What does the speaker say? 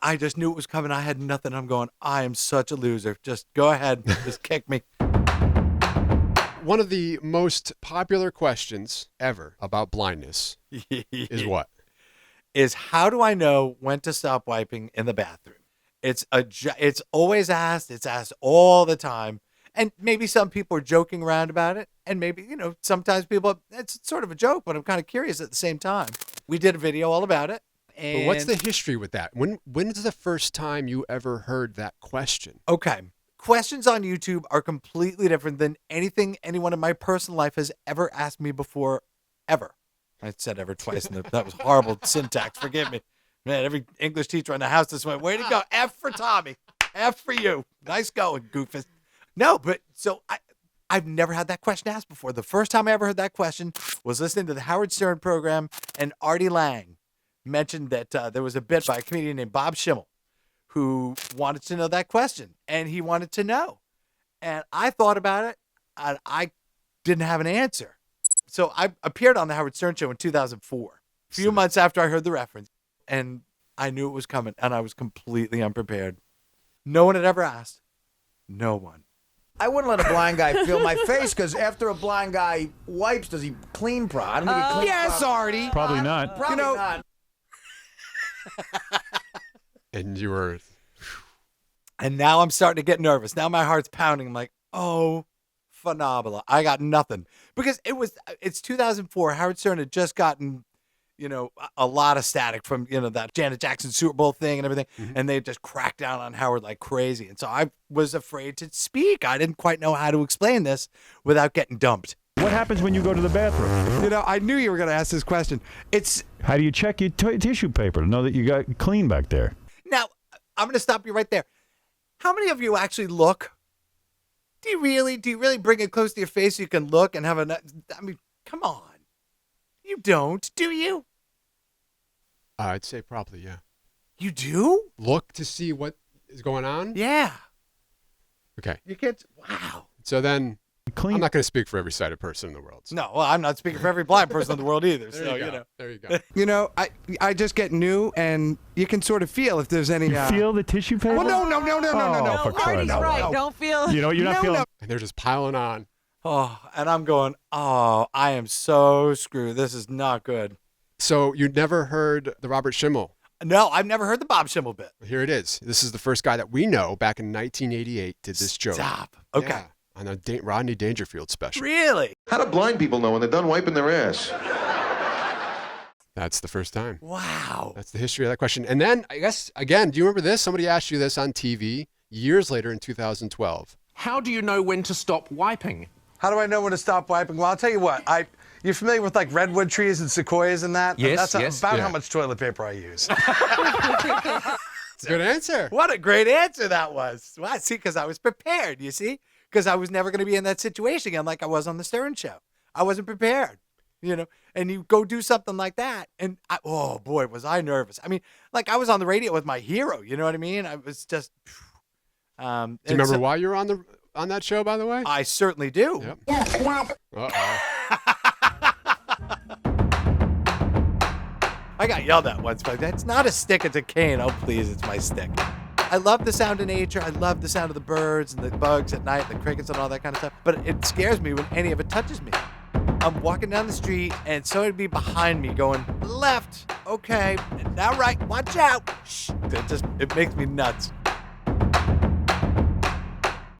I just knew it was coming. I had nothing. I'm going, I am such a loser. Just go ahead. Just kick me. One of the most popular questions ever about blindness is what? Is how do I know when to stop wiping in the bathroom? It's always asked. It's asked all the time. And maybe some people are joking around about it. And maybe, sometimes people, it's sort of a joke, but I'm kind of curious at the same time. We did a video all about it. And but what's the history with that? When's the first time you ever heard that question? Okay. Questions on YouTube are completely different than anything anyone in my personal life has ever asked me before, ever. I said ever twice, and that was horrible syntax. Forgive me. Man, every English teacher in the house just went, way to go. F for Tommy. F for you. Nice going, goofus. No, but so I've never had that question asked before. The first time I ever heard that question was listening to the Howard Stern program, and Artie Lange mentioned that there was a bit by a comedian named Bob Schimmel who wanted to know that question, and he wanted to know. And I thought about it, and I didn't have an answer. So I appeared on the Howard Stern show in 2004, a few months after I heard the reference, and I knew it was coming, and I was completely unprepared. No one had ever asked. No one. I wouldn't let a blind guy feel my face, because after a blind guy wipes, does he clean properly? I don't think he cleans Yes, Artie. Probably not. Probably not. And you were... And now I'm starting to get nervous. Now my heart's pounding. I'm like, oh, phenomenal. I got nothing. Because it's 2004. Howard Stern had just gotten, a lot of static from, that Janet Jackson Super Bowl thing and everything. Mm-hmm. And they just cracked down on Howard like crazy. And so I was afraid to speak. I didn't quite know how to explain this without getting dumped. What happens when you go to the bathroom? I knew you were going to ask this question. How do you check your tissue paper to know that you got clean back there? Now, I'm going to stop you right there. How many of you actually look? Do you really bring it close to your face so you can look and have come on. You don't, do you? I'd say probably, yeah. You do? Look to see what is going on? Yeah. Okay. You can't, wow. So then, Clean. I'm not going to speak for every sighted person in the world. No, well, I'm not speaking for every blind person in the world either. There you go. You know, I just get new, and you can sort of feel if there's any. You feel the tissue paper? Well, no. For crying out loud. Don't feel. You're not feeling. And they're just piling on. Oh, and I'm going, oh, I am so screwed. This is not good. So you never heard the Robert Schimmel? No, I've never heard the Bob Schimmel bit. Here it is. This is the first guy that we know back in 1988 did this joke. Stop. Okay. Yeah, on a Rodney Dangerfield special. Really? How do blind people know when they're done wiping their ass? That's the first time. Wow. That's the history of that question. And then, I guess, again, do you remember this? Somebody asked you this on TV years later in 2012. How do you know when to stop wiping? How do I know when to stop wiping? Well, I'll tell you what. You're familiar with like redwood trees and sequoias and that? Yes, That's about how much toilet paper I use. Good answer. What a great answer that was. Well, see, because I was prepared, you see? Because I was never going to be in that situation again like I was on the Stern show. I wasn't prepared, and you go do something like that. And oh, boy, was I nervous. I mean, like I was on the radio with my hero, you know what I mean? I was just... do you remember why you were on that show, by the way? I certainly do. Yep. Uh-oh. I got yelled at once, but that's not a stick, it's a cane. Oh, please, it's my stick. I love the sound of nature. I love the sound of the birds and the bugs at night, the crickets and all that kind of stuff. But it scares me when any of it touches me. I'm walking down the street and somebody would be behind me going, left, okay, now right, watch out. Shh. It makes me nuts.